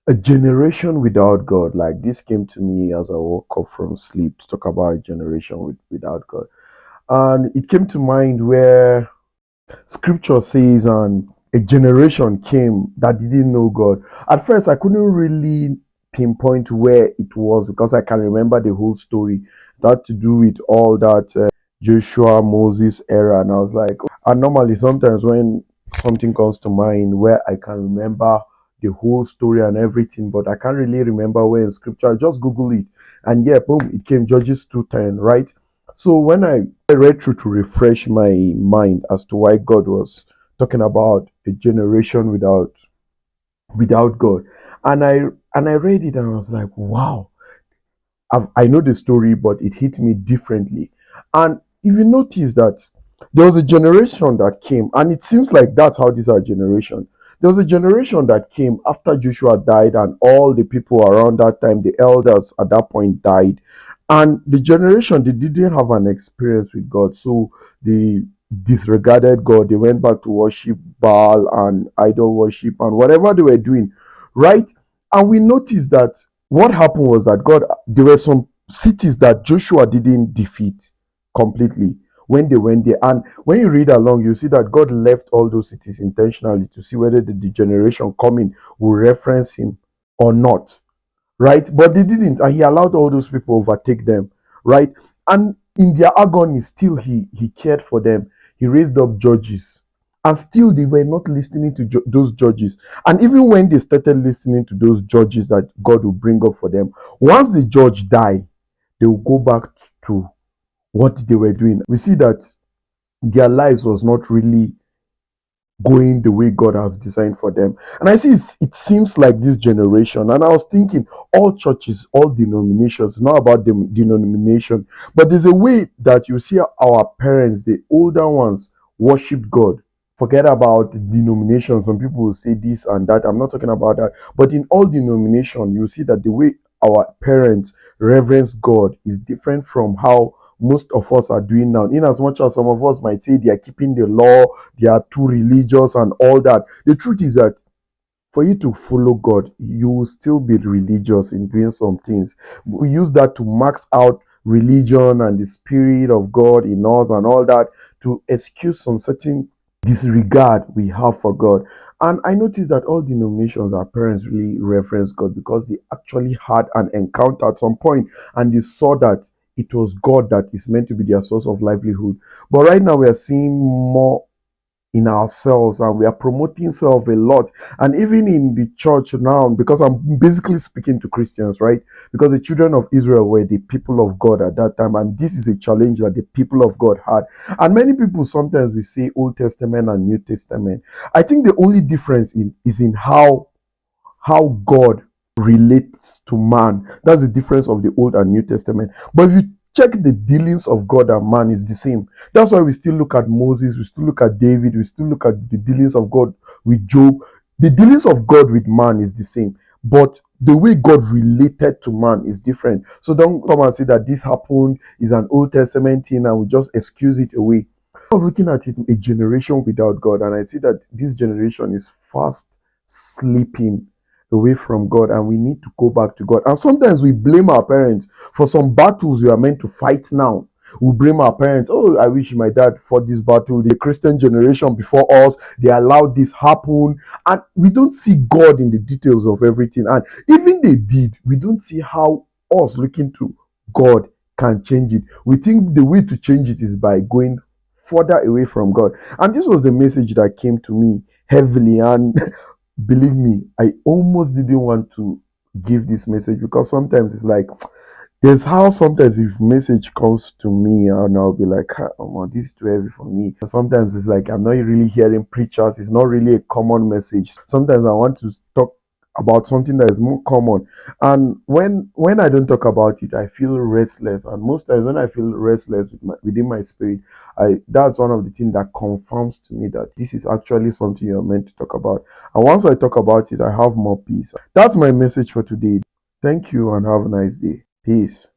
A generation without God. Like this came to me as I woke up from sleep to talk about a generation without God. And it came to mind where scripture says, and a generation came that didn't know God. At first, I couldn't really pinpoint where it was because I can remember the whole story. That to do with all that Joshua, Moses era. And I was like, and normally sometimes when something comes to mind where I can remember the whole story and everything, but I can't really remember where in scripture, I just Google it. And yeah, boom, it came Judges 2:10, right? So when I read through to refresh my mind as to why God was talking about a generation without God. And I read it and I was like, wow, I know the story, but it hit me differently. And if you notice that there was a generation that came, and it seems like that's how this our generation. There was a generation that came after Joshua died, and all the people around that time, the elders at that point died. And the generation, they didn't have an experience with God. So they disregarded God. They went back to worship Baal and idol worship and whatever they were doing, right? And we noticed that what happened was that God, there were some cities that Joshua didn't defeat completely when they went there. And when you read along, you see that God left all those cities intentionally to see whether the generation coming will reference him or not, right? But they didn't, and he allowed all those people overtake them, right? And in their agony, still he cared for them. He raised up judges, and still they were not listening to those judges. And even when they started listening to those judges that God will bring up for them, once the judge die, they will go back to what they were doing. We see that their lives was not really going the way God has designed for them. And I see it seems like this generation, and I was thinking all churches, all denominations, not about the denomination, but there's a way that you see our parents, the older ones, worship God. Forget about the denominations. Some people will say this and that. I'm not talking about that. But in all denomination, you see that the way our parents reverence God is different from how most of us are doing now. In as much as some of us might say they are keeping the law, they are too religious and all that. The truth is that for you to follow God, you will still be religious in doing some things. We use that to max out religion and the spirit of God in us and all that to excuse some certain disregard we have for God. And I noticed that all denominations, our parents really reverence God because they actually had an encounter at some point and they saw that it was God that is meant to be their source of livelihood. But right now we are seeing more in ourselves and we are promoting self a lot, and even in the church now, because I'm basically speaking to Christians, right? Because the children of Israel were the people of God at that time, and this is a challenge that the people of God had. And many people sometimes we say Old Testament and New Testament. I think the only difference is in how God relates to man. That's the difference of the Old and New Testament. But if you check the dealings of God and man, is the same. That's why we still look at Moses, we still look at David, we still look at the dealings of God with Job. The dealings of God with man is the same. But the way God related to man is different. So don't come and say that this happened is an Old Testament thing and we just excuse it away. I was looking at it, a generation without God, and I see that this generation is fast sleeping away from God, and we need to go back to God. And sometimes we blame our parents for some battles we are meant to fight now. We blame our parents. Oh, I wish my dad fought this battle. The Christian generation before us, they allowed this happen. And we don't see God in the details of everything. And even they did, we don't see how us looking to God can change it. We think the way to change it is by going further away from God. And this was the message that came to me heavily. And believe me, I almost didn't want to give this message because sometimes it's like there's how sometimes if message comes to me and I'll be like, "Ah, oh, this is too heavy for me." Sometimes it's like I'm not really hearing preachers. It's not really a common message. Sometimes I want to talk about something that is more common, and when I don't talk about it, I feel restless. And most times when I feel restless within my spirit, I that's one of the things that confirms to me that this is actually something you're meant to talk about. And once I talk about it, I have more peace. That's my message for today. Thank you and have a nice day. Peace.